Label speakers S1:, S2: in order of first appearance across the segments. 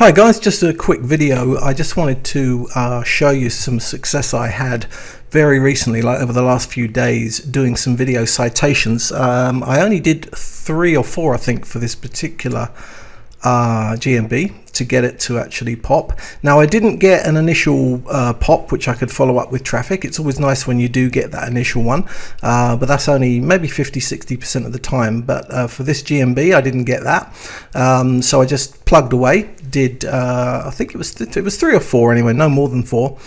S1: Hi guys, just a quick video. I just wanted to show you some success I had very recently, like over the last few days, doing some video citations. I only did 3 or 4 I think for this particular GMB to get it to actually pop. Now I didn't get an initial pop which I could follow up with traffic. It's always nice when you do get that initial one, but that's only maybe 50-60% of the time. But for this GMB I didn't get that, so I just plugged away, did I think it was 3 or 4 anyway, no more than 4,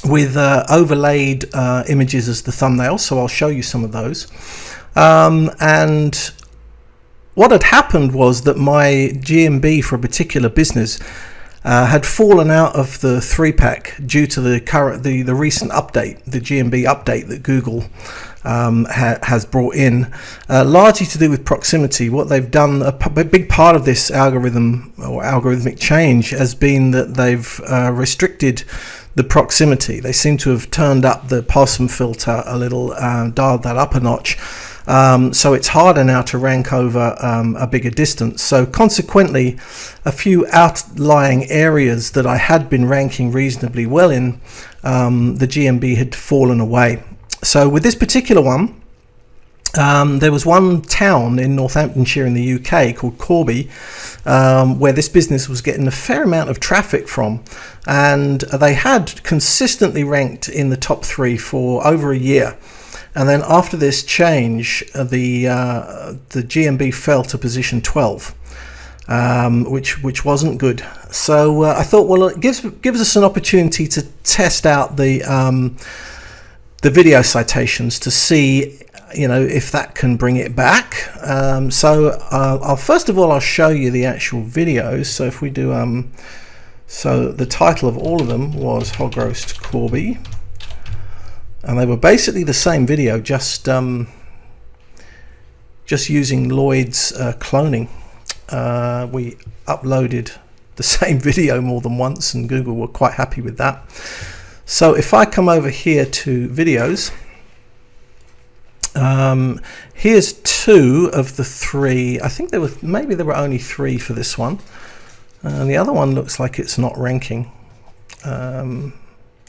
S1: with overlaid images as the thumbnail. So I'll show you some of those. And what had happened was that my GMB for a particular business had fallen out of the 3-pack due to the recent update, the GMB update that Google has brought in, largely to do with proximity. What they've done, a big part of this algorithm or algorithmic change has been that they've restricted the proximity. They seem to have turned up the possum filter a little, dialed that up a notch. So it's harder now to rank over a bigger distance. So consequently, a few outlying areas that I had been ranking reasonably well in, the GMB had fallen away. So with this particular one, there was one town in Northamptonshire in the UK called Corby, where this business was getting a fair amount of traffic from, and they had consistently ranked in the top 3 for over a year. And then after this change, the GMB fell to position 12, which wasn't good. So I thought, well, it gives us an opportunity to test out the video citations to see, you know, if that can bring it back. So I'll first of all I'll show you the actual videos. So if we do so the title of all of them was Hog Roast Corby. And they were basically the same video, just using Lloyd's cloning. We uploaded the same video more than once, and Google were quite happy with that. So if I come over here to videos, here's 2 of the 3. I think maybe there were only 3 for this one, and the other one looks like it's not ranking.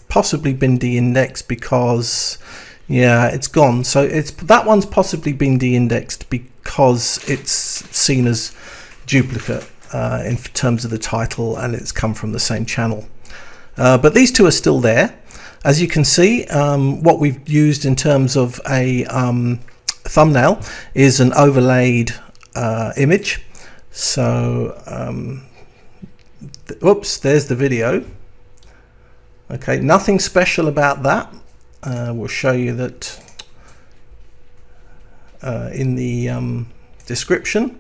S1: Possibly been de-indexed because, yeah, it's gone. So that one's possibly been de-indexed because it's seen as duplicate in terms of the title, and it's come from the same channel. But these 2 are still there. As you can see, what we've used in terms of a thumbnail is an overlaid image. So oops, there's the video. Okay, nothing special about that. We'll show you that in the description.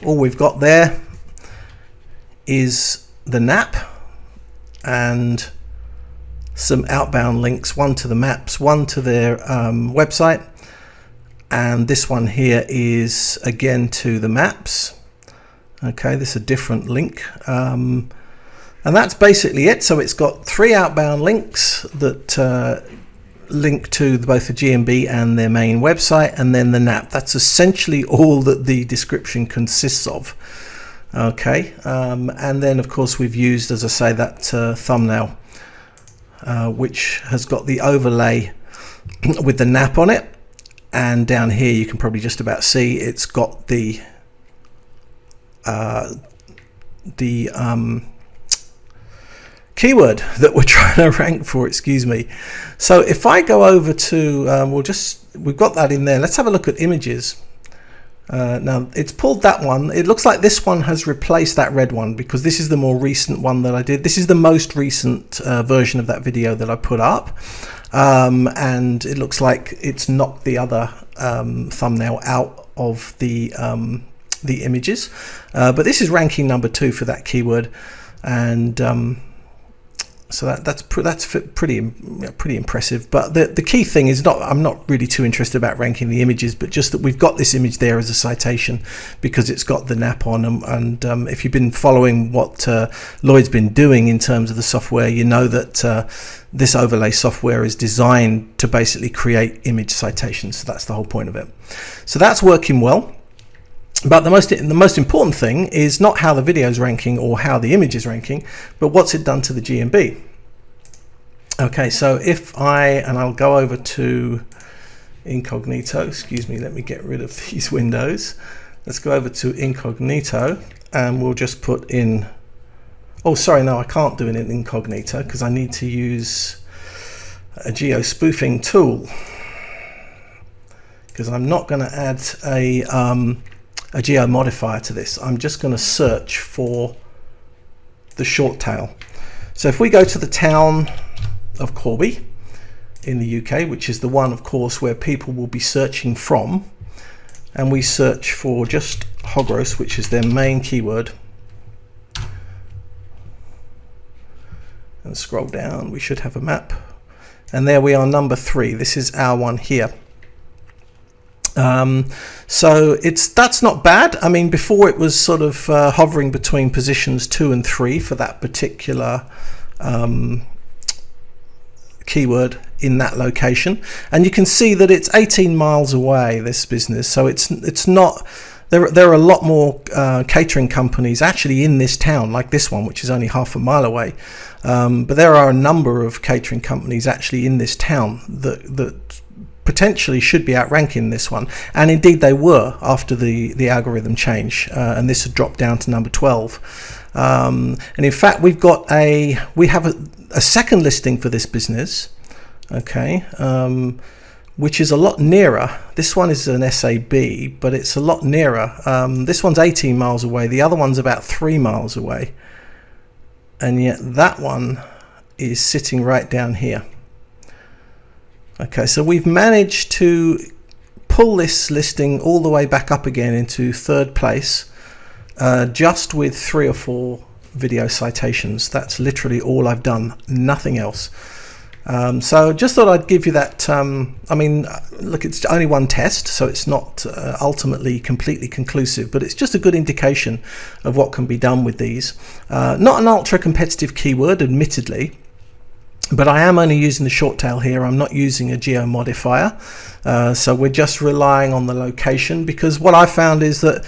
S1: All we've got there is the NAP and some outbound links, one to the maps, one to their website, and this one here is again to the maps. Okay, this is a different link. And that's basically it. So it's got 3 outbound links that link to both the GMB and their main website, and then the NAP. That's essentially all that the description consists of. Okay, and then of course we've used, as I say, that thumbnail, which has got the overlay with the NAP on it, and down here you can probably just about see it's got the keyword that we're trying to rank for, excuse me. So if I go over to, we've got that in there. Let's have a look at images. Now it's pulled that one. It looks like this one has replaced that red one because this is the more recent one that I did. This is the most recent version of that video that I put up. And it looks like it's knocked the other thumbnail out of the images. But this is ranking number 2 for that keyword. And so that's pretty impressive. But the key thing is I'm not really too interested about ranking the images, but just that we've got this image there as a citation because it's got the NAP on them. And if you've been following what Lloyd's been doing in terms of the software, you know that this overlay software is designed to basically create image citations. So that's the whole point of it. So that's working well. But the most important thing is not how the video is ranking or how the image is ranking, but what's it done to the GMB. Okay, so if I'll go over to incognito, excuse me, let me get rid of these windows. Let's go over to incognito and we'll just put in, oh sorry, no, I can't do it in incognito because I need to use a geo spoofing tool, because I'm not going to add a geo modifier to this. I'm just going to search for the short tail. So if we go to the town of Corby in the UK, which is the one of course where people will be searching from, and we search for just hog roast, which is their main keyword, and scroll down, we should have a map, and there we are, number 3. This is our one here. So that's not bad. I mean, before it was sort of hovering between positions 2 and 3 for that particular keyword in that location, and you can see that it's 18 miles away, this business. So it's not, there are a lot more catering companies actually in this town, like this one, which is only half a mile away, but there are a number of catering companies actually in this town that potentially should be outranking this one, and indeed they were after the algorithm change, and this had dropped down to number 12. And in fact we have a second listing for this business, okay, which is a lot nearer. This one is an SAB, but it's a lot nearer. This one's 18 miles away, the other one's about 3 miles away, and yet that one is sitting right down here. Okay, so we've managed to pull this listing all the way back up again into 3rd place, just with 3 or 4 video citations. That's literally all I've done, nothing else. So just thought I'd give you that. I mean, look, it's only one test, so it's not ultimately completely conclusive, but it's just a good indication of what can be done with these. Not an ultra competitive keyword, admittedly, but I am only using the short tail here. I'm not using a geo modifier, so we're just relying on the location, because what I found is that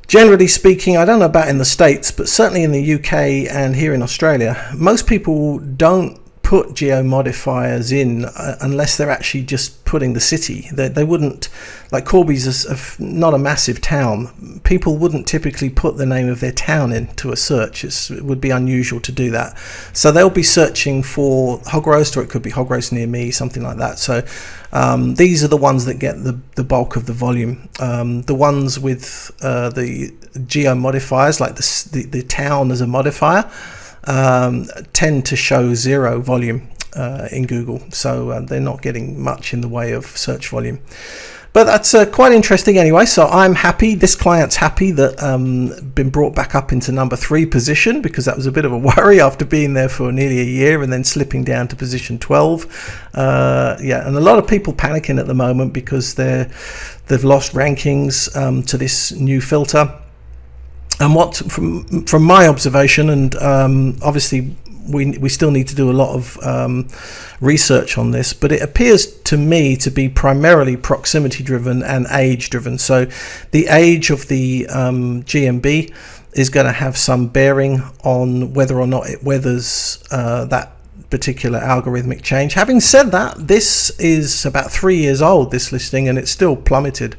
S1: generally speaking, I don't know about in the States, but certainly in the UK and here in Australia, most people don't put geo modifiers in unless they're actually just putting the city. They wouldn't, like Corby's not a massive town. People wouldn't typically put the name of their town into a search. It would be unusual to do that. So they'll be searching for hog roast, or it could be hog roast near me, something like that. So these are the ones that get the bulk of the volume. The ones with the geo modifiers, like the town as a modifier, tend to show 0 volume in Google, so they're not getting much in the way of search volume. But that's quite interesting anyway. So I'm happy, this client's happy that been brought back up into number 3 position, because that was a bit of a worry after being there for nearly a year and then slipping down to position 12. Yeah, and a lot of people panicking at the moment because they've lost rankings to this new filter. And what from my observation, and obviously we still need to do a lot of research on this, but it appears to me to be primarily proximity driven and age driven. So the age of the GMB is going to have some bearing on whether or not it weathers that particular algorithmic change. Having said that, this is about 3 years old, this listing, and it's still plummeted.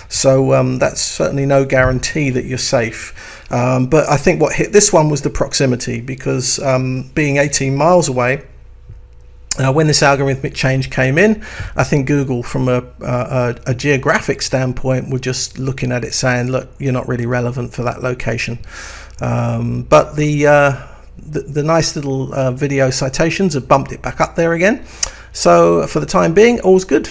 S1: So that's certainly no guarantee that you're safe. But I think what hit this one was the proximity, because being 18 miles away, when this algorithmic change came in, I think Google, from a geographic standpoint, were just looking at it saying, look, you're not really relevant for that location. But the nice little video citations have bumped it back up there again. So for the time being, all's good.